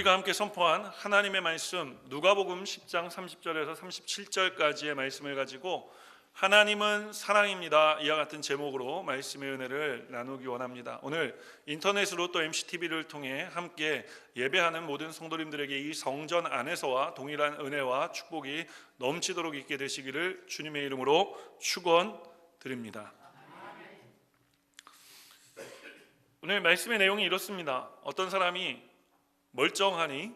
우리가 함께 선포한 하나님의 말씀 누가복음 10장 30절에서 37절까지의 말씀을 가지고 하나님은 사랑입니다 이와 같은 제목으로 말씀의 은혜를 나누기 원합니다. 오늘 인터넷으로 또 MCTV를 통해 함께 예배하는 모든 성도님들에게 이 성전 안에서와 동일한 은혜와 축복이 넘치도록 있게 되시기를 주님의 이름으로 축원드립니다. 오늘 말씀의 내용이 이렇습니다. 어떤 사람이 멀쩡하니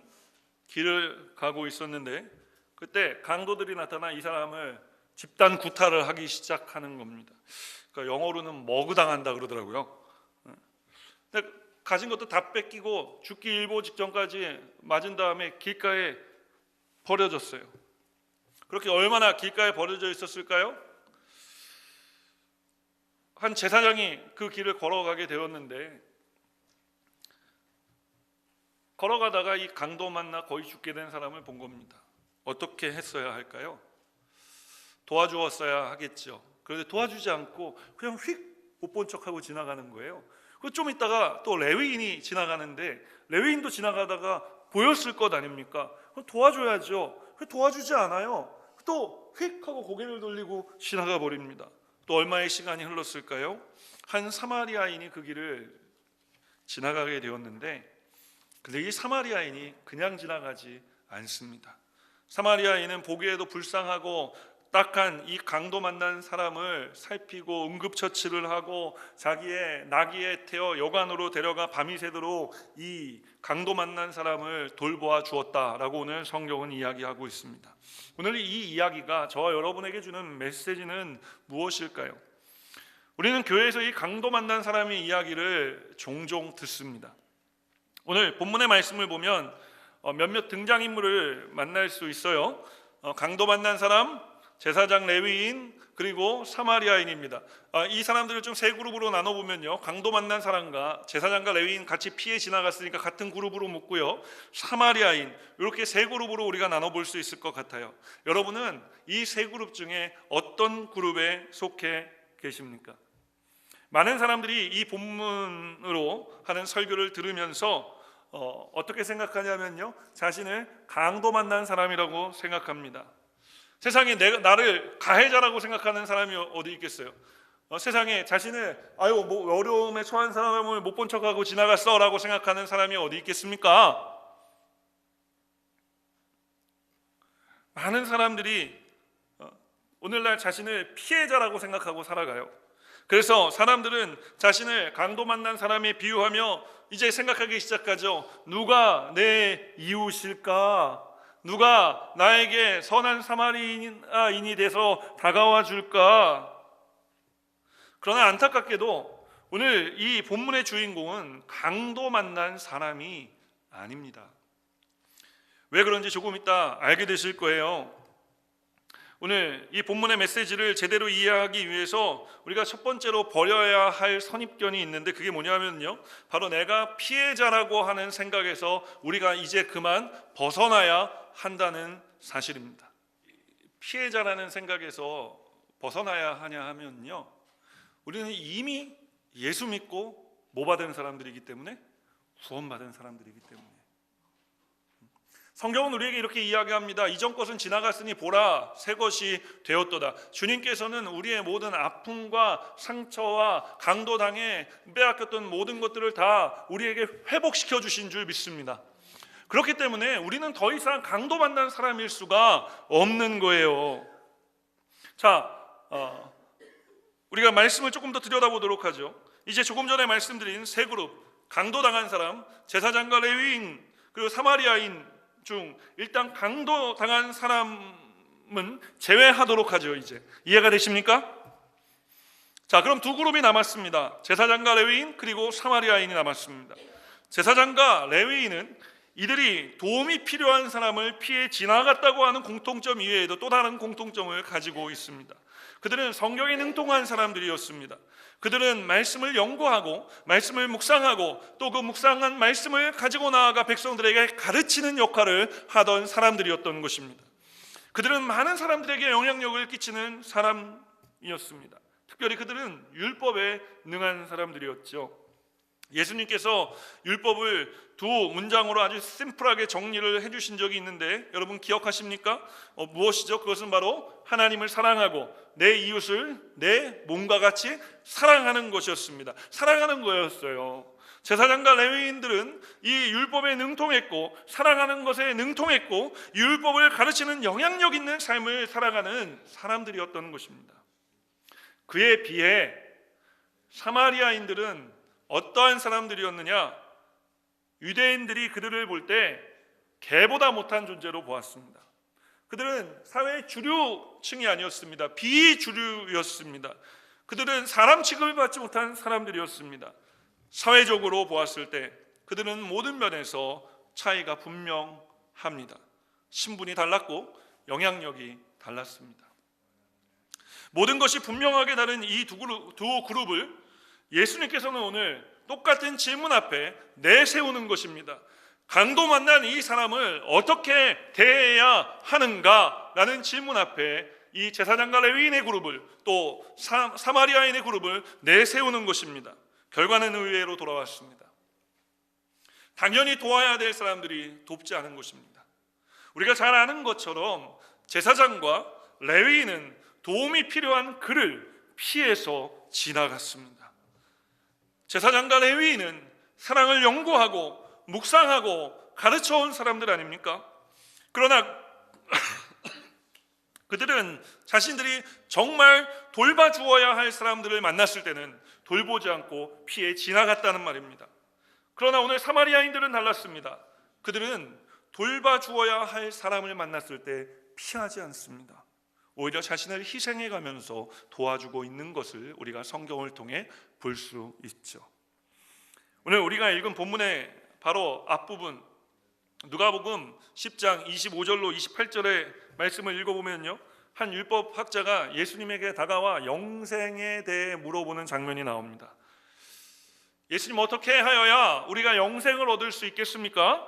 길을 가고 있었는데 그때 강도들이 나타나 이 사람을 집단 구타를 하기 시작하는 겁니다. 그러니까 영어로는 머그당한다 그러더라고요. 근데 가진 것도 다 뺏기고 죽기 일보 직전까지 맞은 다음에 길가에 버려졌어요. 그렇게 얼마나 길가에 버려져 있었을까요? 한 제사장이 그 길을 걸어가게 되었는데 걸어가다가 이 강도 만나 거의 죽게 된 사람을 본 겁니다. 어떻게 했어야 할까요? 도와주었어야 하겠죠. 그런데 도와주지 않고 그냥 휙 못 본 척하고 지나가는 거예요. 좀 있다가 또 레위인이 지나가는데 레위인도 지나가다가 보였을 것 아닙니까? 그럼 도와줘야죠. 도와주지 않아요. 또 휙 하고 고개를 돌리고 지나가 버립니다. 또 얼마의 시간이 흘렀을까요? 한 사마리아인이 그 길을 지나가게 되었는데 근데 이 사마리아인이 그냥 지나가지 않습니다. 사마리아인은 보기에도 불쌍하고 딱한 이 강도 만난 사람을 살피고 응급처치를 하고 자기의 나귀에 태워 여관으로 데려가 밤이 새도록 이 강도 만난 사람을 돌보아 주었다라고 오늘 성경은 이야기하고 있습니다. 오늘 이 이야기가 저와 여러분에게 주는 메시지는 무엇일까요? 우리는 교회에서 이 강도 만난 사람의 이야기를 종종 듣습니다. 오늘 본문의 말씀을 보면 몇몇 등장인물을 만날 수 있어요. 강도 만난 사람, 제사장 레위인, 그리고 사마리아인입니다. 이 사람들을 좀 세 그룹으로 나눠보면요, 강도 만난 사람과 제사장과 레위인 같이 피해 지나갔으니까 같은 그룹으로 묶고요, 사마리아인 이렇게 세 그룹으로 우리가 나눠볼 수 있을 것 같아요. 여러분은 이 세 그룹 중에 어떤 그룹에 속해 계십니까? 많은 사람들이 이 본문으로 하는 설교를 들으면서 어떻게 생각하냐면요, 자신을 강도 만난 사람이라고 생각합니다. 세상에 나를 가해자라고 생각하는 사람이 어디 있겠어요? 세상에 자신을 어려움에 처한 사람을 못 본 척하고 지나갔어 라고 생각하는 사람이 어디 있겠습니까? 많은 사람들이 오늘날 자신을 피해자라고 생각하고 살아가요. 그래서 사람들은 자신을 강도 만난 사람에 비유하며 이제 생각하기 시작하죠. 누가 내 이웃일까? 누가 나에게 선한 사마리아인이 돼서 다가와 줄까? 그러나 안타깝게도 오늘 이 본문의 주인공은 강도 만난 사람이 아닙니다. 왜 그런지 조금 이따 알게 되실 거예요. 오늘 이 본문의 메시지를 제대로 이해하기 위해서 우리가 첫 번째로 버려야 할 선입견이 있는데 그게 뭐냐면요, 바로 내가 피해자라고 하는 생각에서 우리가 이제 그만 벗어나야 한다는 사실입니다. 피해자라는 생각에서 벗어나야 하냐 하면요, 우리는 이미 예수 믿고 뭐 받은 사람들이기 때문에, 구원받은 사람들이기 때문에. 성경은 우리에게 이렇게 이야기합니다. 이전 것은 지나갔으니 보라 새 것이 되었도다. 주님께서는 우리의 모든 아픔과 상처와 강도당에 빼앗겼던 모든 것들을 다 우리에게 회복시켜 주신 줄 믿습니다. 그렇기 때문에 우리는 더 이상 강도 만난 사람일 수가 없는 거예요. 자, 우리가 말씀을 조금 더 들여다보도록 하죠. 이제 조금 전에 말씀드린 세 그룹, 강도당한 사람, 제사장과 레위인, 그리고 사마리아인 중 일단 강도 당한 사람은 제외하도록 하죠. 이제 이해가 되십니까? 자, 그럼 두 그룹이 남았습니다. 제사장과 레위인, 그리고 사마리아인이 남았습니다. 제사장과 레위인은 이들이 도움이 필요한 사람을 피해 지나갔다고 하는 공통점 이외에도 또 다른 공통점을 가지고 있습니다. 그들은 성경에 능통한 사람들이었습니다. 그들은 말씀을 연구하고 말씀을 묵상하고 또 그 묵상한 말씀을 가지고 나아가 백성들에게 가르치는 역할을 하던 사람들이었던 것입니다. 그들은 많은 사람들에게 영향력을 끼치는 사람이었습니다. 특별히 그들은 율법에 능한 사람들이었죠. 예수님께서 율법을 두 문장으로 아주 심플하게 정리를 해주신 적이 있는데 여러분 기억하십니까? 무엇이죠? 그것은 바로 하나님을 사랑하고 내 이웃을 내 몸과 같이 사랑하는 것이었습니다. 사랑하는 거였어요. 제사장과 레위인들은 이 율법에 능통했고 사랑하는 것에 능통했고 율법을 가르치는 영향력 있는 삶을 살아가는 사람들이었던 것입니다. 그에 비해 사마리아인들은 어떠한 사람들이었느냐? 유대인들이 그들을 볼 때 개보다 못한 존재로 보았습니다. 그들은 사회의 주류층이 아니었습니다. 비주류였습니다. 그들은 사람 취급을 받지 못한 사람들이었습니다. 사회적으로 보았을 때 그들은 모든 면에서 차이가 분명합니다. 신분이 달랐고 영향력이 달랐습니다. 모든 것이 분명하게 다른 이 두 그룹을 예수님께서는 오늘 똑같은 질문 앞에 내세우는 것입니다. 강도 만난 이 사람을 어떻게 대해야 하는가라는 질문 앞에 이 제사장과 레위인의 그룹을 또 사마리아인의 그룹을 내세우는 것입니다. 결과는 의외로 돌아왔습니다. 당연히 도와야 될 사람들이 돕지 않은 것입니다. 우리가 잘 아는 것처럼 제사장과 레위인은 도움이 필요한 그를 피해서 지나갔습니다. 제사장과 레위인은 사랑을 연구하고 묵상하고 가르쳐온 사람들 아닙니까? 그러나 그들은 자신들이 정말 돌봐주어야 할 사람들을 만났을 때는 돌보지 않고 피해 지나갔다는 말입니다. 그러나 오늘 사마리아인들은 달랐습니다. 그들은 돌봐주어야 할 사람을 만났을 때 피하지 않습니다. 오히려 자신을 희생해 가면서 도와주고 있는 것을 우리가 성경을 통해 볼 수 있죠. 오늘 우리가 읽은 본문의 바로 앞부분 누가복음 10장 25절로 28절의 말씀을 읽어보면요, 한 율법학자가 예수님에게 다가와 영생에 대해 물어보는 장면이 나옵니다. 예수님, 어떻게 하여야 우리가 영생을 얻을 수 있겠습니까?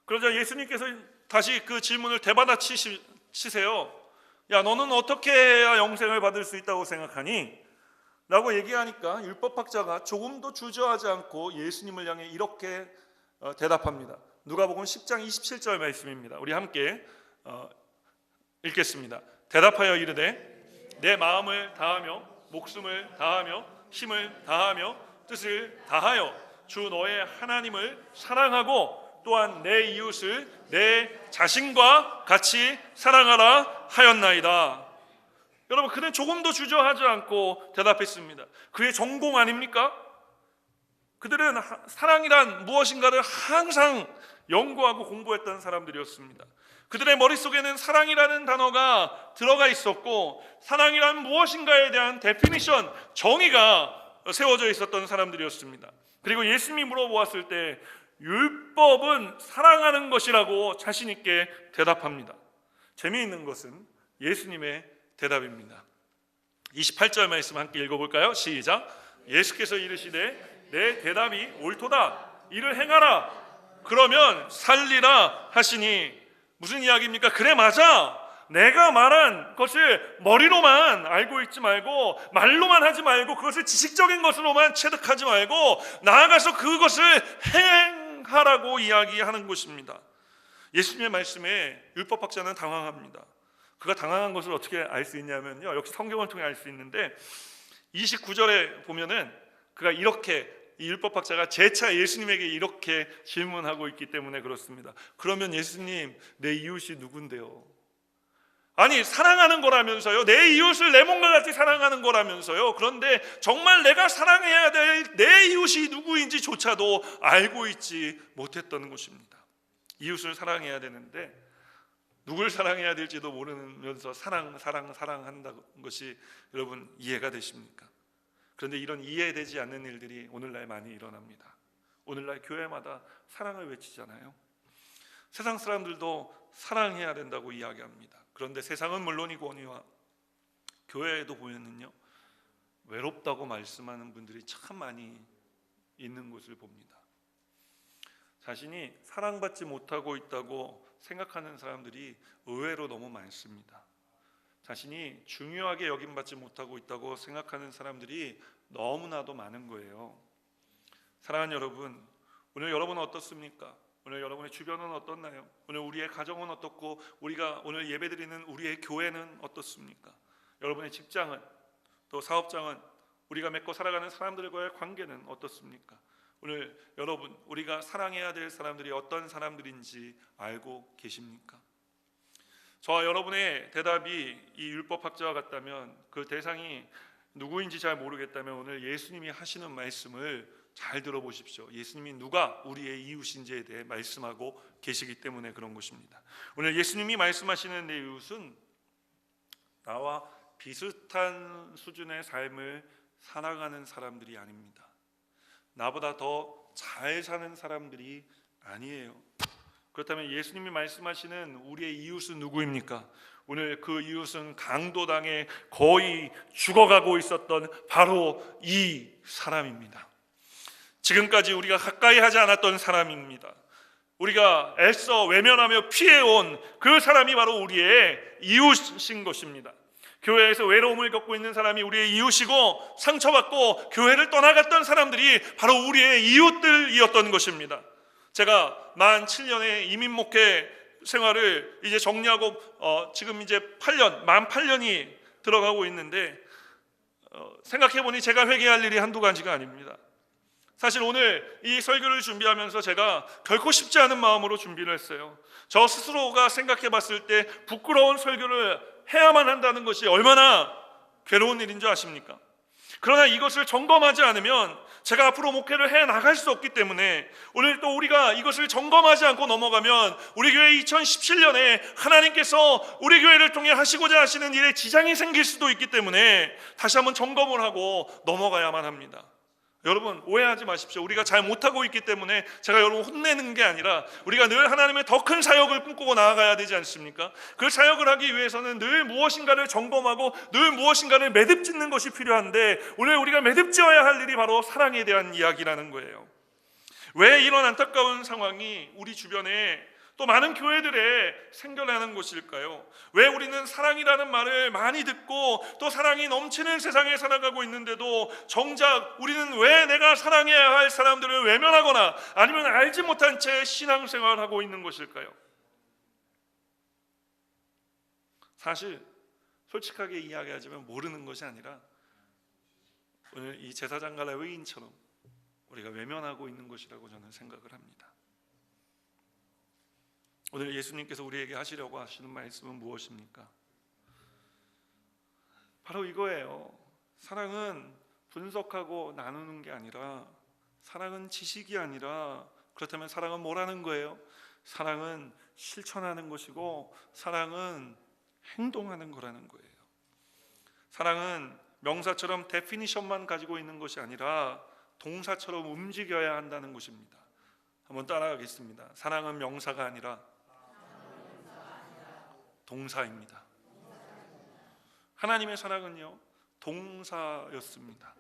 그러자 예수님께서 다시 그 질문을 되받아치세요. 야, 너는 어떻게 해야 영생을 받을 수 있다고 생각하니? 라고 얘기하니까 율법학자가 조금도 주저하지 않고 예수님을 향해 이렇게 대답합니다. 누가복음 10장 27절 말씀입니다. 우리 함께 읽겠습니다. 대답하여 이르되 내 마음을 다하며 목숨을 다하며 힘을 다하며 뜻을 다하여 주 너의 하나님을 사랑하고 또한 내 이웃을 내 자신과 같이 사랑하라 하였나이다. 여러분, 그는 조금도 주저하지 않고 대답했습니다. 그의 전공 아닙니까? 그들은 사랑이란 무엇인가를 항상 연구하고 공부했던 사람들이었습니다. 그들의 머릿속에는 사랑이라는 단어가 들어가 있었고 사랑이란 무엇인가에 대한 데피니션, 정의가 세워져 있었던 사람들이었습니다. 그리고 예수님이 물어보았을 때 율법은 사랑하는 것이라고 자신 있게 대답합니다. 재미있는 것은 예수님의 대답입니다. 28절 말씀 함께 읽어볼까요? 시작. 예수께서 이르시되 내 대답이 옳도다. 이를 행하라. 그러면 살리라 하시니. 무슨 이야기입니까? 그래, 맞아. 내가 말한 것을 머리로만 알고 있지 말고 말로만 하지 말고 그것을 지식적인 것으로만 체득하지 말고 나아가서 그것을 행하라고 이야기하는 것입니다. 예수님의 말씀에 율법학자는 당황합니다. 그가 당황한 것을 어떻게 알 수 있냐면요, 역시 성경을 통해 알 수 있는데 29절에 보면은 그가 이렇게, 이 율법학자가 재차 예수님에게 이렇게 질문하고 있기 때문에 그렇습니다. 그러면 예수님, 내 이웃이 누군데요? 아니, 사랑하는 거라면서요, 내 이웃을 내 몸과 같이 사랑하는 거라면서요. 그런데 정말 내가 사랑해야 될 내 이웃이 누구인지조차도 알고 있지 못했던 것입니다. 이웃을 사랑해야 되는데 누굴 사랑해야 될지도 모르면서 사랑한다는 것이 여러분 이해가 되십니까? 그런데 이런 이해되지 않는 일들이 오늘날 많이 일어납니다. 오늘날 교회마다 사랑을 외치잖아요. 세상 사람들도 사랑해야 된다고 이야기합니다. 그런데 세상은 물론이거니와 교회에도 보면은요, 외롭다고 말씀하는 분들이 참 많이 있는 것을 봅니다. 자신이 사랑받지 못하고 있다고 생각하는 사람들이 의외로 너무 많습니다. 자신이 중요하게 여김받지 못하고 있다고 생각하는 사람들이 너무나도 많은 거예요. 사랑하는 여러분, 오늘 여러분은 어떻습니까? 오늘 여러분의 주변은 어떻나요? 오늘 우리의 가정은 어떻고 우리가 오늘 예배드리는 우리의 교회는 어떻습니까? 여러분의 직장은, 또 사업장은, 우리가 맺고 살아가는 사람들과의 관계는 어떻습니까? 오늘 여러분, 우리가 사랑해야 될 사람들이 어떤 사람들인지 알고 계십니까? 저와 여러분의 대답이 이 율법학자와 같다면, 그 대상이 누구인지 잘 모르겠다면 오늘 예수님이 하시는 말씀을 잘 들어보십시오. 예수님이 누가 우리의 이웃인지에 대해 말씀하고 계시기 때문에 그런 것입니다. 오늘 예수님이 말씀하시는 내 이웃은 나와 비슷한 수준의 삶을 살아가는 사람들이 아닙니다. 나보다 더 잘 사는 사람들이 아니에요. 그렇다면 예수님이 말씀하시는 우리의 이웃은 누구입니까? 오늘 그 이웃은 강도당에 거의 죽어가고 있었던 바로 이 사람입니다. 지금까지 우리가 가까이 하지 않았던 사람입니다. 우리가 애써 외면하며 피해온 그 사람이 바로 우리의 이웃인 것입니다. 교회에서 외로움을 겪고 있는 사람이 우리의 이웃이고, 상처받고 교회를 떠나갔던 사람들이 바로 우리의 이웃들이었던 것입니다. 제가 만 7년의 이민 목회 생활을 이제 정리하고 지금 이제 만 8년이 들어가고 있는데, 생각해보니 제가 회개할 일이 한두 가지가 아닙니다. 사실 오늘 이 설교를 준비하면서 제가 결코 쉽지 않은 마음으로 준비를 했어요. 저 스스로가 생각해봤을 때 부끄러운 설교를 해야만 한다는 것이 얼마나 괴로운 일인 줄 아십니까? 그러나 이것을 점검하지 않으면 제가 앞으로 목회를 해 나갈 수 없기 때문에, 오늘 또 우리가 이것을 점검하지 않고 넘어가면 우리 교회 2017년에 하나님께서 우리 교회를 통해 하시고자 하시는 일에 지장이 생길 수도 있기 때문에 다시 한번 점검을 하고 넘어가야만 합니다. 여러분, 오해하지 마십시오. 우리가 잘 못하고 있기 때문에 제가 여러분 혼내는 게 아니라, 우리가 늘 하나님의 더 큰 사역을 꿈꾸고 나아가야 되지 않습니까? 그 사역을 하기 위해서는 늘 무엇인가를 점검하고 늘 무엇인가를 매듭짓는 것이 필요한데, 오늘 우리가 매듭지어야 할 일이 바로 사랑에 대한 이야기라는 거예요. 왜 이런 안타까운 상황이 우리 주변에 또 많은 교회들에 생겨나는 것일까요? 왜 우리는 사랑이라는 말을 많이 듣고 또 사랑이 넘치는 세상에 살아가고 있는데도 정작 우리는 왜 내가 사랑해야 할 사람들을 외면하거나 아니면 알지 못한 채 신앙생활을 하고 있는 것일까요? 사실 솔직하게 이야기하자면 모르는 것이 아니라 오늘 이 제사장과 레위인처럼 우리가 외면하고 있는 것이라고 저는 생각을 합니다. 오늘 예수님께서 우리에게 하시려고 하시는 말씀은 무엇입니까? 바로 이거예요. 사랑은 분석하고 나누는 게 아니라, 사랑은 지식이 아니라, 그렇다면 사랑은 뭐라는 거예요? 사랑은 실천하는 것이고, 사랑은 행동하는 거라는 거예요. 사랑은 명사처럼 데피니션만 가지고 있는 것이 아니라 동사처럼 움직여야 한다는 것입니다. 한번 따라하겠습니다. 사랑은 명사가 아니라 동사입니다. 하나님의 사랑은요, 동사였습니다.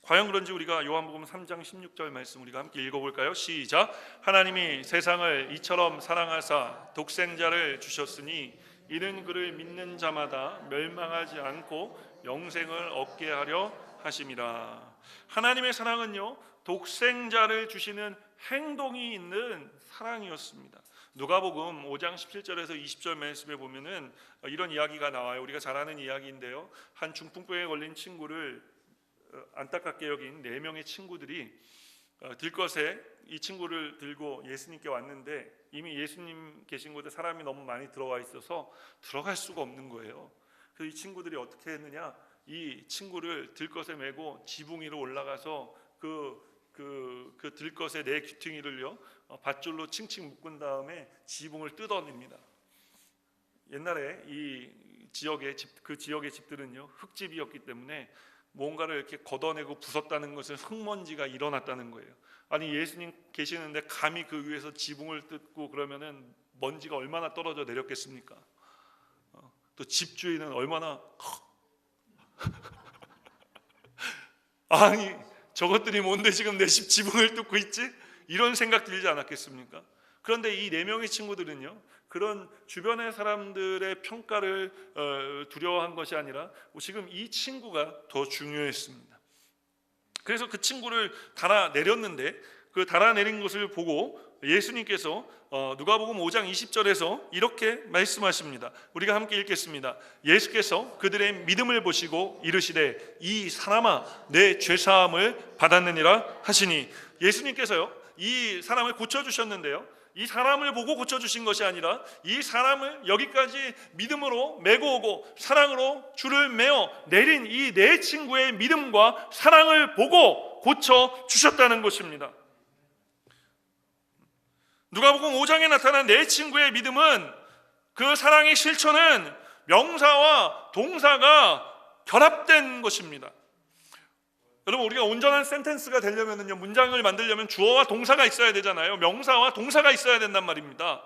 과연 그런지 우리가 요한복음 3장 16절 말씀 우리가 함께 읽어볼까요? 시작. 하나님이 세상을 이처럼 사랑하사 독생자를 주셨으니 이는 그를 믿는 자마다 멸망하지 않고 영생을 얻게 하려 하심이라. 하나님의 사랑은요, 독생자를 주시는 행동이 있는 사랑이었습니다. 누가복음 5장 17절에서 20절 말씀에 보면은 이런 이야기가 나와요. 우리가 잘 아는 이야기인데요, 한 중풍병에 걸린 친구를 안타깝게 여긴 4명의 친구들이 들것에 이 친구를 들고 예수님께 왔는데, 이미 예수님 계신 곳에 사람이 너무 많이 들어와 있어서 들어갈 수가 없는 거예요. 그래서 이 친구들이 어떻게 했느냐, 이 친구를 들것에 메고 지붕 위로 올라가서 그 들것에 내 귀퉁이를요 밧줄로 칭칭 묶은 다음에 지붕을 뜯어냅니다. 옛날에 이 지역의 집들은요 흙집이었기 때문에 뭔가를 이렇게 걷어내고 부쉈다는 것은 흙먼지가 일어났다는 거예요. 아니, 예수님 계시는데 감히 그 위에서 지붕을 뜯고 그러면은 먼지가 얼마나 떨어져 내렸겠습니까? 또 집주인은 얼마나 아니, 저것들이 뭔데 지금 내 집 지붕을 뚫고 있지? 이런 생각 들지 않았겠습니까? 그런데 이 4명의 친구들은요, 그런 주변의 사람들의 평가를 두려워한 것이 아니라 지금 이 친구가 더 중요했습니다. 그래서 그 친구를 달아내렸는데 그 달아내린 것을 보고 예수님께서 누가복음 5장 20절에서 이렇게 말씀하십니다. 우리가 함께 읽겠습니다. 예수께서 그들의 믿음을 보시고 이르시되 이 사람아 내 죄사함을 받았느니라 하시니, 예수님께서요 이 사람을 고쳐주셨는데요, 이 사람을 보고 고쳐주신 것이 아니라 이 사람을 여기까지 믿음으로 메고 오고 사랑으로 줄을 메어 내린 이 내 친구의 믿음과 사랑을 보고 고쳐주셨다는 것입니다. 누가복음 5장에 나타난 내 친구의 믿음은, 그 사랑의 실천은 명사와 동사가 결합된 것입니다. 여러분, 우리가 온전한 센텐스가 되려면요, 문장을 만들려면 주어와 동사가 있어야 되잖아요. 명사와 동사가 있어야 된단 말입니다.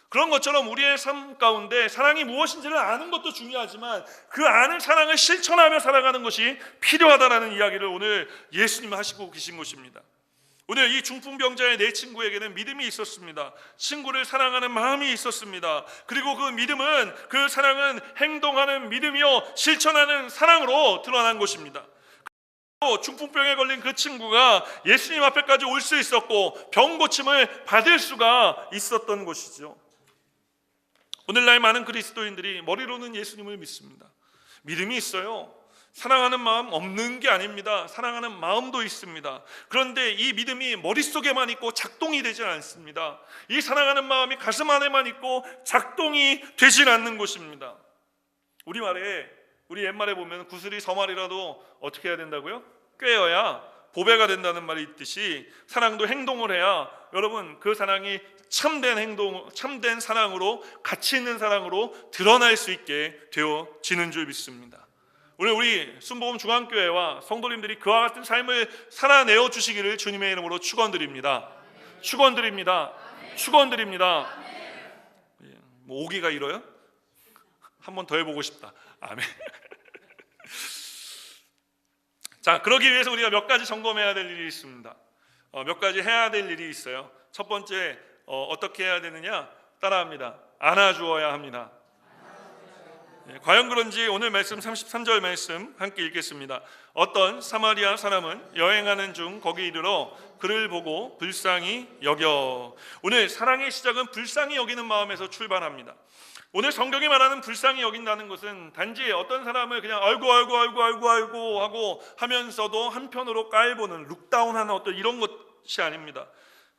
그런 것처럼 우리의 삶 가운데 사랑이 무엇인지를 아는 것도 중요하지만 그 아는 사랑을 실천하며 살아가는 것이 필요하다라는 이야기를 오늘 예수님이 하시고 계신 것입니다. 오늘 이 중풍병자의 내 친구에게는 믿음이 있었습니다. 친구를 사랑하는 마음이 있었습니다. 그리고 그 믿음은, 그 사랑은 행동하는 믿음이요 실천하는 사랑으로 드러난 것입니다. 중풍병에 걸린 그 친구가 예수님 앞에까지 올 수 있었고 병 고침을 받을 수가 있었던 것이죠. 오늘날 많은 그리스도인들이 머리로는 예수님을 믿습니다. 믿음이 있어요. 사랑하는 마음 없는 게 아닙니다. 사랑하는 마음도 있습니다. 그런데 이 믿음이 머릿속에만 있고 작동이 되지 않습니다. 이 사랑하는 마음이 가슴 안에만 있고 작동이 되질 않는 것입니다. 우리 옛말에 보면 구슬이 서말이라도 어떻게 해야 된다고요? 꿰어야 보배가 된다는 말이 있듯이 사랑도 행동을 해야, 여러분, 그 사랑이 참된 행동, 참된 사랑으로, 가치 있는 사랑으로 드러날 수 있게 되어지는 줄 믿습니다. 오늘 우리 순복음 중앙교회와 성도님들이 그와 같은 삶을 살아내어 주시기를 주님의 이름으로 축원드립니다. 축원드립니다. 축원드립니다. 뭐 오기가 이뤄요? 한 번 더 해보고 싶다. 아멘. 자, 그러기 위해서 우리가 몇 가지 점검해야 될 일이 있습니다. 몇 가지 해야 될 일이 있어요. 첫 번째, 어떻게 해야 되느냐? 따라합니다. 안아주어야 합니다. 과연 그런지 오늘 말씀 33절 말씀 함께 읽겠습니다. 어떤 사마리아 사람은 여행하는 중 거기 이르러 그를 보고 불쌍히 여겨. 오늘 사랑의 시작은 불쌍히 여기는 마음에서 출발합니다. 오늘 성경이 말하는 불쌍히 여긴다는 것은 단지 어떤 사람을 그냥 아이고 하고 하면서도 한편으로 깔보는 룩다운하는 어떤 이런 것이 아닙니다.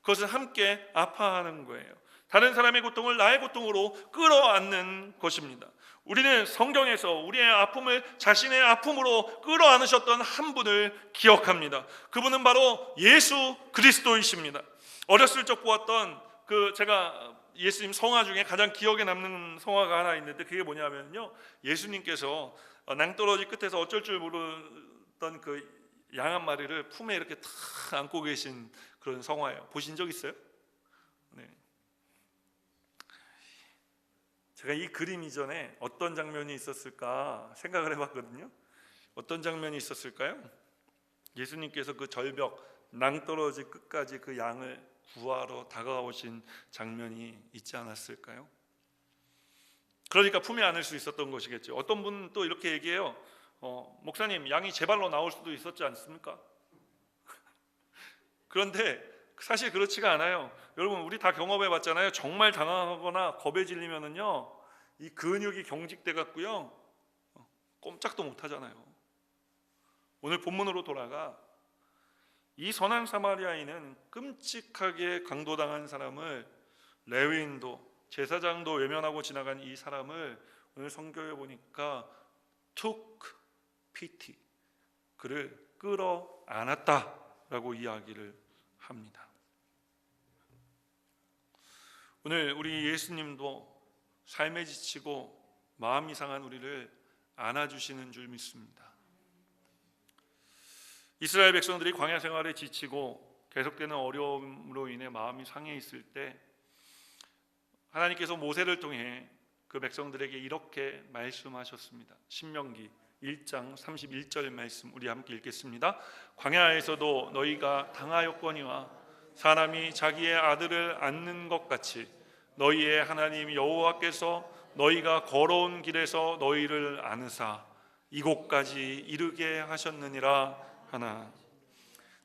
그것은 함께 아파하는 거예요. 다른 사람의 고통을 나의 고통으로 끌어안는 것입니다. 우리는 성경에서 우리의 아픔을 자신의 아픔으로 끌어안으셨던 한 분을 기억합니다. 그분은 바로 예수 그리스도이십니다. 어렸을 적 보았던 제가 예수님 성화 중에 가장 기억에 남는 성화가 하나 있는데, 그게 뭐냐면요, 예수님께서 낭떠러지 끝에서 어쩔 줄 모르던 그 양 한 마리를 품에 이렇게 탁 안고 계신 그런 성화예요. 보신 적 있어요? 네. 제가 이 그림 이전에 어떤 장면이 있었을까 생각을 해봤거든요. 어떤 장면이 있었을까요? 예수님께서 그 절벽 낭떠러지 끝까지 그 양을 구하러 다가오신 장면이 있지 않았을까요? 그러니까 품에 안을 수 있었던 것이겠죠. 어떤 분은 또 이렇게 얘기해요. 목사님, 양이 제 발로 나올 수도 있었지 않습니까? 그런데 사실 그렇지가 않아요. 여러분, 우리 다 경험해 봤잖아요. 정말 당황하거나 겁에 질리면은요, 이 근육이 경직돼 갖고요, 꼼짝도 못 하잖아요. 오늘 본문으로 돌아가, 이 선한 사마리아인은 끔찍하게 강도당한 사람을, 레위인도 제사장도 외면하고 지나간 이 사람을 오늘 성경에 보니까 took pity, 그를 끌어안았다라고 이야기를 합니다. 오늘 우리 예수님도 삶에 지치고 마음이 상한 우리를 안아주시는 줄 믿습니다. 이스라엘 백성들이 광야 생활에 지치고 계속되는 어려움으로 인해 마음이 상해 있을 때 하나님께서 모세를 통해 그 백성들에게 이렇게 말씀하셨습니다. 신명기 1장 31절 말씀 우리 함께 읽겠습니다. 광야에서도 너희가 당하였거니와 사람이 자기의 아들을 안는 것 같이 너희의 하나님 여호와께서 너희가 걸어온 길에서 너희를 안으사 이곳까지 이르게 하셨느니라 하나.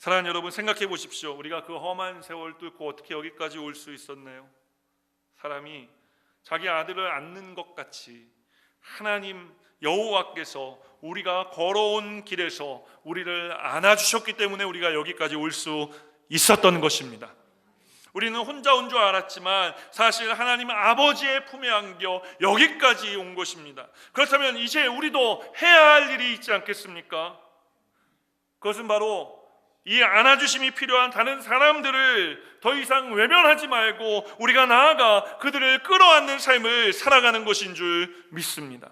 사랑하는 여러분, 생각해 보십시오. 우리가 그 험한 세월 뚫고 어떻게 여기까지 올 수 있었나요? 사람이 자기 아들을 안는 것 같이 하나님 여호와께서 우리가 걸어온 길에서 우리를 안아주셨기 때문에 우리가 여기까지 올 수 있었던 것입니다. 우리는 혼자 온 줄 알았지만 사실 하나님 아버지의 품에 안겨 여기까지 온 것입니다. 그렇다면 이제 우리도 해야 할 일이 있지 않겠습니까? 그것은 바로 이 안아주심이 필요한 다른 사람들을 더 이상 외면하지 말고 우리가 나아가 그들을 끌어안는 삶을 살아가는 것인 줄 믿습니다.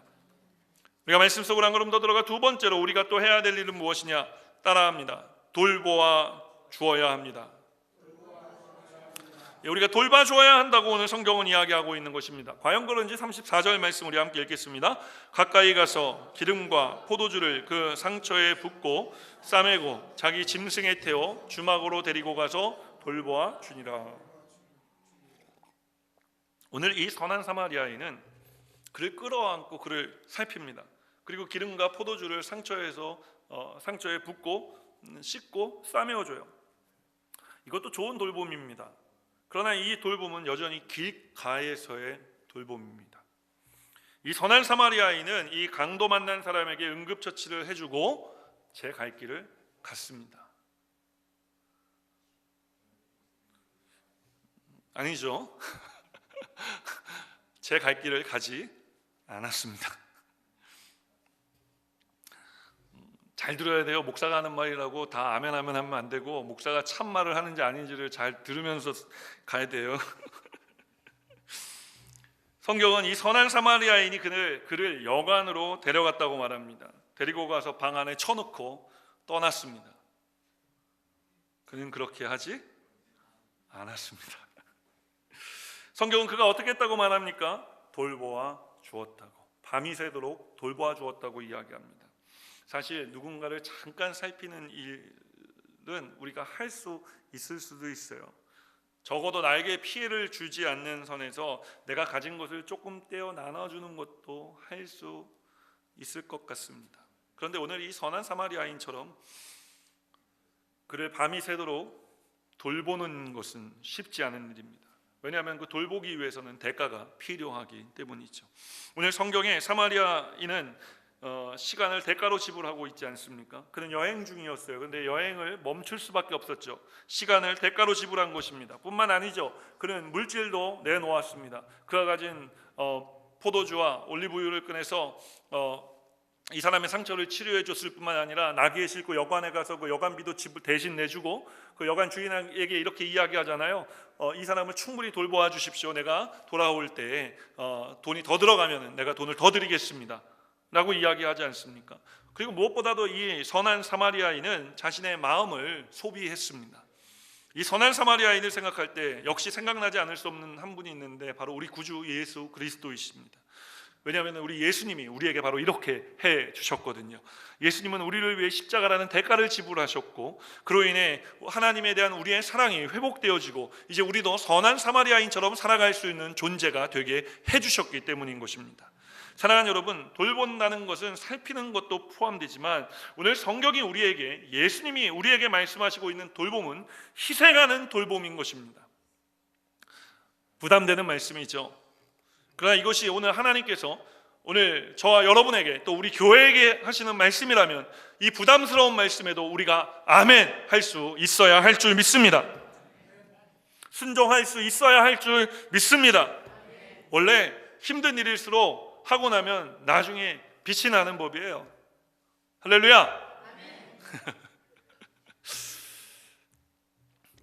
우리가 말씀 속으로 한 걸음 더 들어가 두 번째로 우리가 또 해야 될 일은 무엇이냐? 따라합니다. 돌보아 주어야 합니다. 우리가 돌봐줘야 한다고 오늘 성경은 이야기하고 있는 것입니다. 과연 그런지 34절 말씀 우리 함께 읽겠습니다. 가까이 가서 기름과 포도주를 그 상처에 붓고 싸매고 자기 짐승에 태워 주막으로 데리고 가서 돌보아 주니라. 오늘 이 선한 사마리아인은 그를 끌어안고 그를 살핍니다. 그리고 기름과 포도주를 상처에 붓고 씻고 싸매어줘요. 이것도 좋은 돌봄입니다. 그러나 이 돌봄은 여전히 길가에서의 돌봄입니다. 이 선한 사마리아인은 이 강도 만난 사람에게 응급처치를 해주고 제 갈 길을 갔습니다. 아니죠. 제 갈 길을 가지 않았습니다. 잘 들어야 돼요. 목사가 하는 말이라고 다 아멘 아멘 하면 안 되고 목사가 참말을 하는지 아닌지를 잘 들으면서 가야 돼요. 성경은 이 선한 사마리아인이 그를 여관으로 데려갔다고 말합니다. 데리고 가서 방 안에 쳐놓고 떠났습니다. 그는 그렇게 하지 않았습니다. 성경은 그가 어떻게 했다고 말합니까? 돌보아 주었다고, 밤이 새도록 돌보아 주었다고 이야기합니다. 사실 누군가를 잠깐 살피는 일은 우리가 할 수 있을 수도 있어요. 적어도 나에게 피해를 주지 않는 선에서 내가 가진 것을 조금 떼어 나눠주는 것도 할 수 있을 것 같습니다. 그런데 오늘 이 선한 사마리아인처럼 그를 밤이 새도록 돌보는 것은 쉽지 않은 일입니다. 왜냐하면 그 돌보기 위해서는 대가가 필요하기 때문이죠. 오늘 성경에 사마리아인은 시간을 대가로 지불하고 있지 않습니까? 그는 여행 중이었어요. 그런데 여행을 멈출 수밖에 없었죠. 시간을 대가로 지불한 것입니다. 뿐만 아니죠. 그는 물질도 내놓았습니다. 그가 가진 포도주와 올리브유를 꺼내서 이 사람의 상처를 치료해 줬을 뿐만 아니라 나귀에 싣고 여관에 가서 그 여관비도 대신 내주고 그 여관 주인에게 이렇게 이야기하잖아요. 이 사람을 충분히 돌보아 주십시오. 내가 돌아올 때 돈이 더 들어가면 내가 돈을 더 드리겠습니다 라고 이야기하지 않습니까? 그리고 무엇보다도 이 선한 사마리아인은 자신의 마음을 소비했습니다. 이 선한 사마리아인을 생각할 때 역시 생각나지 않을 수 없는 한 분이 있는데 바로 우리 구주 예수 그리스도이십니다. 왜냐하면 우리 예수님이 우리에게 바로 이렇게 해 주셨거든요. 예수님은 우리를 위해 십자가라는 대가를 지불하셨고 그로 인해 하나님에 대한 우리의 사랑이 회복되어지고 이제 우리도 선한 사마리아인처럼 살아갈 수 있는 존재가 되게 해 주셨기 때문인 것입니다. 사랑하는 여러분, 돌본다는 것은 살피는 것도 포함되지만 오늘 성경이 우리에게 예수님이 우리에게 말씀하시고 있는 돌봄은 희생하는 돌봄인 것입니다. 부담되는 말씀이죠. 그러나 이것이 오늘 하나님께서 오늘 저와 여러분에게 또 우리 교회에게 하시는 말씀이라면 이 부담스러운 말씀에도 우리가 아멘 할 수 있어야 할 줄 믿습니다. 순종할 수 있어야 할 줄 믿습니다. 원래 힘든 일일수록 하고 나면 나중에 빛이 나는 법이에요. 할렐루야.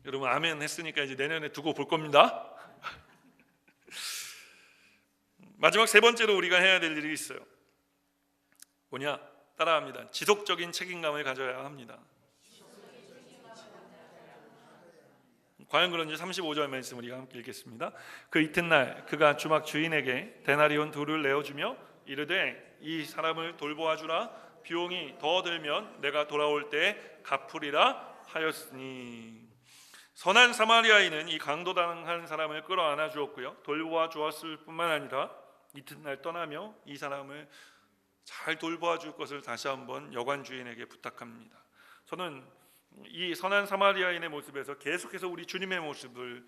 여러분 아멘 했으니까 이제 내년에 두고 볼 겁니다. 마지막 세 번째로 우리가 해야 될 일이 있어요. 뭐냐? 따라합니다. 지속적인 책임감을 가져야 합니다. 과연 그런지 35절 말씀 우리가 함께 읽겠습니다. 그 이튿날 그가 주막 주인에게 데나리온 둘을 내어주며 이르되 이 사람을 돌보아 주라. 비용이 더 들면 내가 돌아올 때 갚으리라 하였으니. 선한 사마리아인은 이 강도당한 사람을 끌어안아 주었고요, 돌보아 주었을 뿐만 아니라 이튿날 떠나며 이 사람을 잘 돌보아 줄 것을 다시 한번 여관 주인에게 부탁합니다. 저는 이 선한 사마리아인의 모습에서 계속해서 우리 주님의 모습을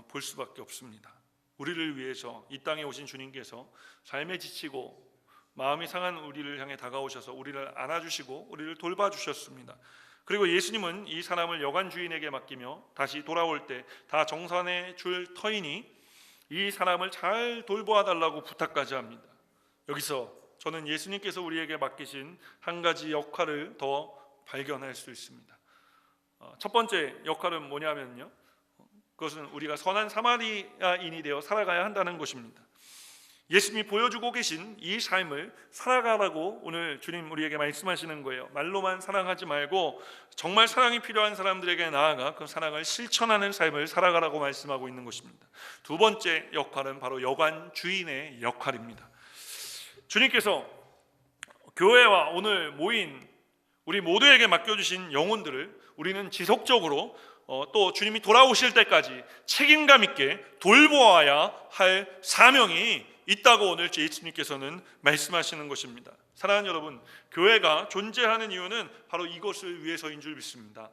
볼 수밖에 없습니다. 우리를 위해서 이 땅에 오신 주님께서 삶에 지치고 마음이 상한 우리를 향해 다가오셔서 우리를 안아주시고 우리를 돌봐주셨습니다. 그리고 예수님은 이 사람을 여관 주인에게 맡기며 다시 돌아올 때 다 정산해 줄 터이니 이 사람을 잘 돌보아 달라고 부탁까지 합니다. 여기서 저는 예수님께서 우리에게 맡기신 한 가지 역할을 더 발견할 수 있습니다. 첫 번째 역할은 뭐냐면요, 그것은 우리가 선한 사마리아인이 되어 살아가야 한다는 것입니다. 예수님이 보여주고 계신 이 삶을 살아가라고 오늘 주님 우리에게 말씀하시는 거예요. 말로만 사랑하지 말고 정말 사랑이 필요한 사람들에게 나아가 그 사랑을 실천하는 삶을 살아가라고 말씀하고 있는 것입니다. 두 번째 역할은 바로 여관 주인의 역할입니다. 주님께서 교회와 오늘 모인 우리 모두에게 맡겨주신 영혼들을 우리는 지속적으로 또 주님이 돌아오실 때까지 책임감 있게 돌보아야 할 사명이 있다고 오늘 예수님께서는 말씀하시는 것입니다. 사랑하는 여러분, 교회가 존재하는 이유는 바로 이것을 위해서인 줄 믿습니다.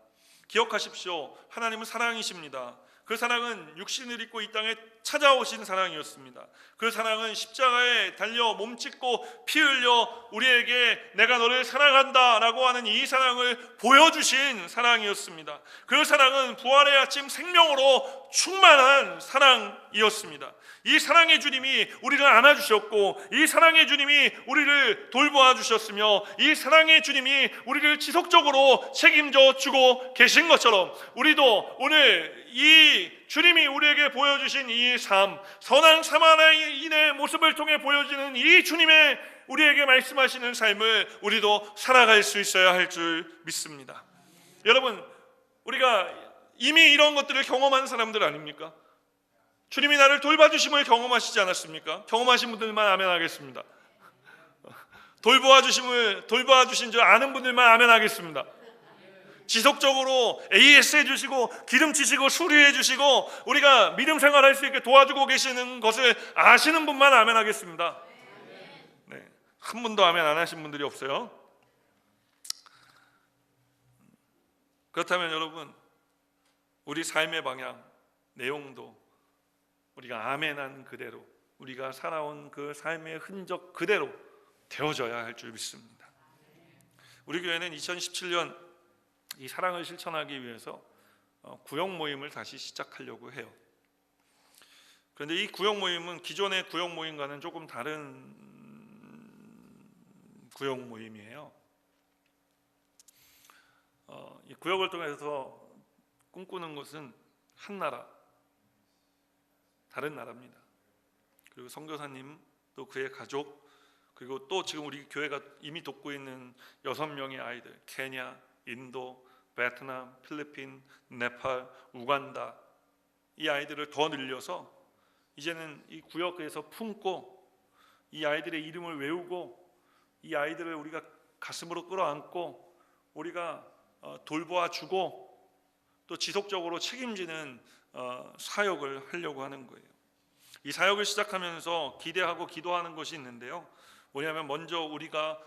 기억하십시오. 하나님은 사랑이십니다. 그 사랑은 육신을 입고 이 땅에 찾아오신 사랑이었습니다. 그 사랑은 십자가에 달려 몸짓고 피 흘려 우리에게 내가 너를 사랑한다 라고 하는 이 사랑을 보여주신 사랑이었습니다. 그 사랑은 부활의 아침 생명으로 충만한 사랑이었습니다. 이 사랑의 주님이 우리를 안아주셨고 이 사랑의 주님이 우리를 돌보아 주셨으며 이 사랑의 주님이 우리를 지속적으로 책임져 주고 계신 것처럼 우리도 오늘 이 주님이 우리에게 보여주신 이 삶, 선한 사마리아인의 모습을 통해 보여지는 이 주님의 우리에게 말씀하시는 삶을 우리도 살아갈 수 있어야 할 줄 믿습니다. 여러분, 우리가 이미 이런 것들을 경험한 사람들 아닙니까? 주님이 나를 돌봐주심을 경험하시지 않았습니까? 경험하신 분들만 아멘 하겠습니다. 돌보아 주신 줄 아는 분들만 아멘 하겠습니다. 지속적으로 AS 해주시고 기름치시고 수리해 주시고 우리가 믿음 생활할 수 있게 도와주고 계시는 것을 아시는 분만 아멘 하겠습니다. 네, 한 분도 아멘 안 하신 분들이 없어요. 그렇다면 여러분, 우리 삶의 방향, 내용도 우리가 아멘한 그대로 우리가 살아온 그 삶의 흔적 그대로 되어져야 할 줄 믿습니다. 우리 교회는 2017년 이 사랑을 실천하기 위해서 구역 모임을 다시 시작하려고 해요. 그런데 이 구역 모임은 기존의 구역 모임과는 조금 다른 구역 모임이에요. 이 구역을 통해서 꿈꾸는 것은 한 나라, 다른 나라입니다. 그리고 선교사님 또 그의 가족, 그리고 또 지금 우리 교회가 이미 돕고 있는 6명의 아이들, 케냐, 인도, 베트남, 필리핀, 네팔, 우간다, 이 아이들을 더 늘려서 이제는 이 구역에서 품고 이 아이들의 이름을 외우고 이 아이들을 우리가 가슴으로 끌어안고 우리가 돌보아 주고 또 지속적으로 책임지는 사역을 하려고 하는 거예요. 이 사역을 시작하면서 기대하고 기도하는 것이 있는데요. 뭐냐면 먼저 우리가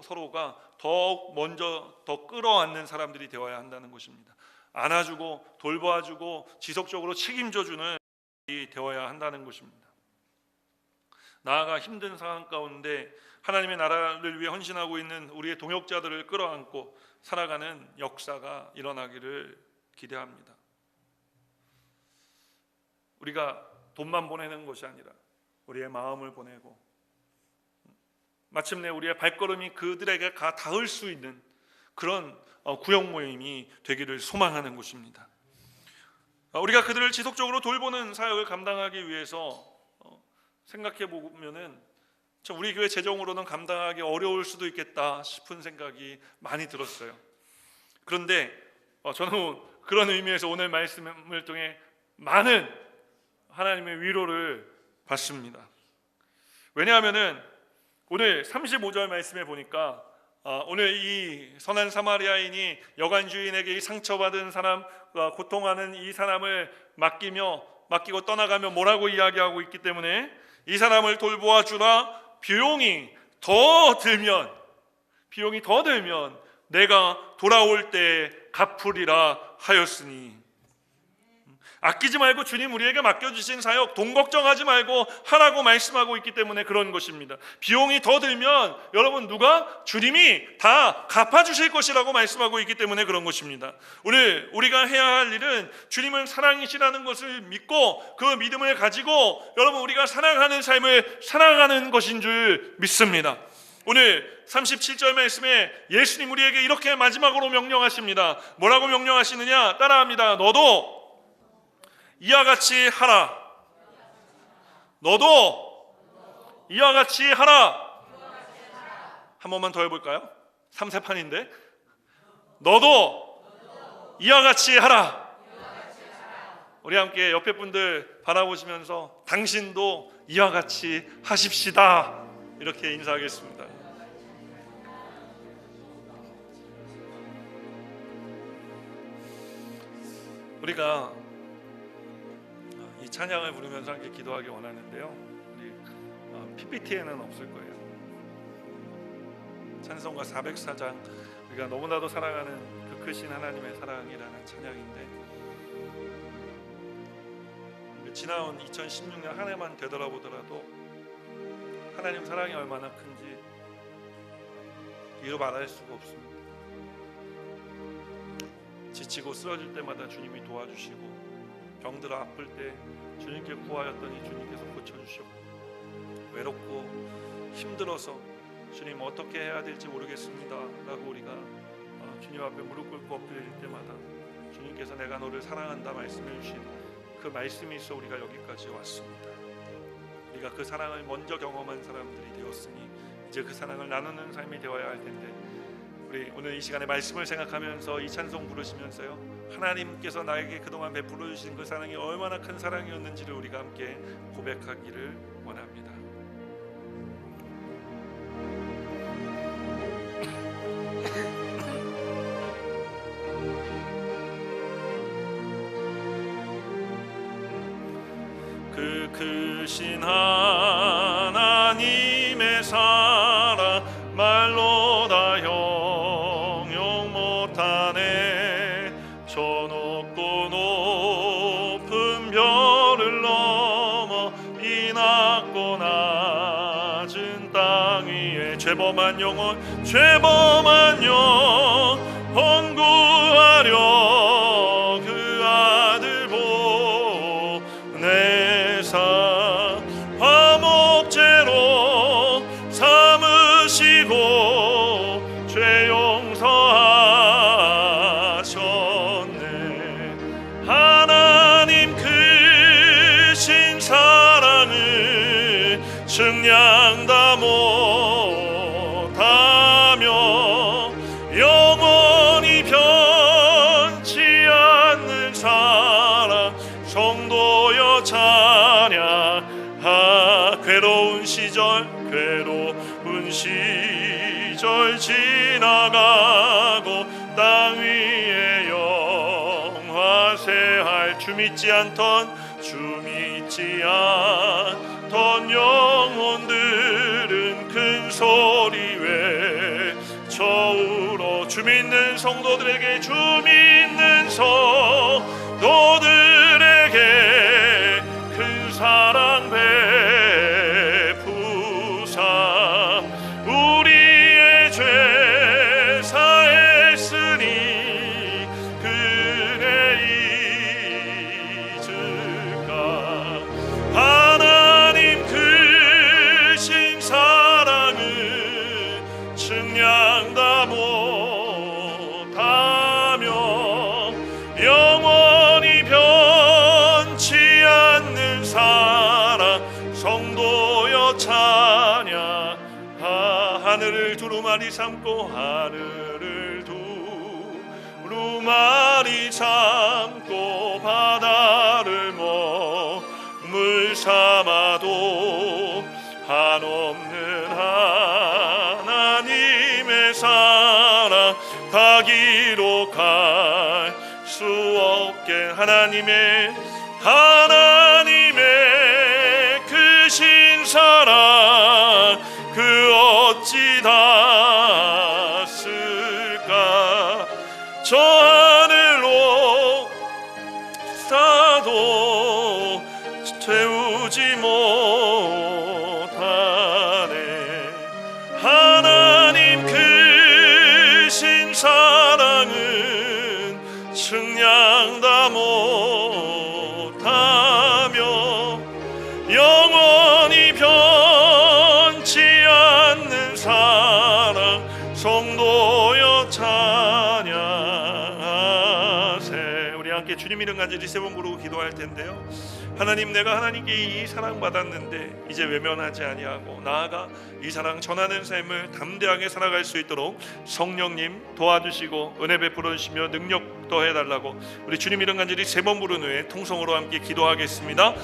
서로가 더 먼저 더 끌어안는 사람들이 되어야 한다는 것입니다. 안아주고 돌봐주고 지속적으로 책임져주는 사람이 되어야 한다는 것입니다. 나아가 힘든 상황 가운데 하나님의 나라를 위해 헌신하고 있는 우리의 동역자들을 끌어안고 살아가는 역사가 일어나기를 기대합니다. 우리가 돈만 보내는 것이 아니라 우리의 마음을 보내고 마침내 우리의 발걸음이 그들에게 닿을 수 있는 그런 구역 모임이 되기를 소망하는 것입니다. 우리가 그들을 지속적으로 돌보는 사역을 감당하기 위해서 생각해 보면은 우리 교회 재정으로는 감당하기 어려울 수도 있겠다 싶은 생각이 많이 들었어요. 그런데 저는 그런 의미에서 오늘 말씀을 통해 많은 하나님의 위로를 받습니다. 왜냐하면은 오늘 35절 말씀에 보니까 오늘 이 선한 사마리아인이 여관 주인에게 이 상처받은 사람, 고통하는 이 사람을 맡기고 떠나가며 뭐라고 이야기하고 있기 때문에 이 사람을 돌보아 주라. 비용이 더 들면 내가 돌아올 때 갚으리라 하였으니. 아끼지 말고 주님 우리에게 맡겨주신 사역 돈 걱정하지 말고 하라고 말씀하고 있기 때문에 그런 것입니다. 비용이 더 들면 여러분 누가? 주님이 다 갚아주실 것이라고 말씀하고 있기 때문에 그런 것입니다. 오늘 우리가 해야 할 일은 주님은 사랑이시라는 것을 믿고 그 믿음을 가지고 여러분 우리가 사랑하는 삶을 살아가는 것인 줄 믿습니다. 오늘 37절 말씀에 예수님 우리에게 이렇게 마지막으로 명령하십니다. 뭐라고 명령하시느냐? 따라합니다. 너도 이와 같이 하라. 너도 이와 같이 하라. 한 번만 더 해볼까요? 3세판인데 너도 이와 같이 하라. 우리 함께 옆에 분들 바라보시면서 당신도 이와 같이 하십시다 이렇게 인사하겠습니다. 우리가 이 찬양을 부르면서 함께 기도하기 원하는데요. 우리 PPT에는 없을 거예요. 찬송가 404장 우리가 너무나도 사랑하는 그 크신 하나님의 사랑이라는 찬양인데 지나온 2016년 한 해만 되돌아보더라도 하나님 사랑이 얼마나 큰지 이루 말할 수가 없습니다. 지치고 쓰러질 때마다 주님이 도와주시고 병들어 아플 때 주님께 구하였더니 주님께서 고쳐주셨고 외롭고 힘들어서 주님 어떻게 해야 될지 모르겠습니다 라고 우리가 주님 앞에 무릎 꿇고 엎드릴 때마다 주님께서 내가 너를 사랑한다 말씀해 주신 그 말씀이 있어 우리가 여기까지 왔습니다. 우리가 그 사랑을 먼저 경험한 사람들이 되었으니 이제 그 사랑을 나누는 삶이 되어야 할 텐데 우리 오늘 이 시간에 말씀을 생각하면서 이 찬송 부르시면서요 하나님께서 나에게 그동안 베풀어 주신 그 사랑이 얼마나 큰 사랑이었는지를 우리가 함께 고백하기를 원합니다. 그 크신 하나님의 사랑 말로 다 형용 못하네. 저 높고 높은 별을 넘어 이 낮고 낮은 땅 위에 죄범한 영혼 구하려 그 아들 보내사 화목제로 삼으시고 죄 용서하셨네. 하나님 크신 사랑을 측량 다 못하며 영원히 변치 않는 사랑 성도여 찬양하. 괴로운 시절 지나가고 땅 위에 영화세할 주 믿지 않던 영혼들은 큰 소리 외쳐 울어. 주 믿는 성도들에게 큰 사랑 베푸사 우리의 죄 사했으니 그네 잊을까. 하나님 크신 사랑을 측량 다 못하며 영원히 변치 않는 사랑 성도여 찬양하. 하늘을 두루마리 삼고 바다를 먹물 삼아도 한없는 하나님의 사랑 다 기록할 수 없게. 하나님의 크신 사랑 그 어찌 다 쓸까. 세우지 못하네. 하나님 크신 사랑은 측량 다 못하며 영원히 변치 않는 사랑 성도여 찬양하세. 우리 함께 주님 이름 간절히 세 번 부르고 기도할 텐데요. 하나님, 내가 하나님께 이 사랑 받았는데 이제 외면하지 아니하고 나아가 이 사랑 전하는 삶을 담대하게 살아갈 수 있도록 성령님 도와주시고 은혜 베풀어 주시며 능력 더해달라고 우리 주님 이름 간절히 세 번 부른 후에 통성으로 함께 기도하겠습니다.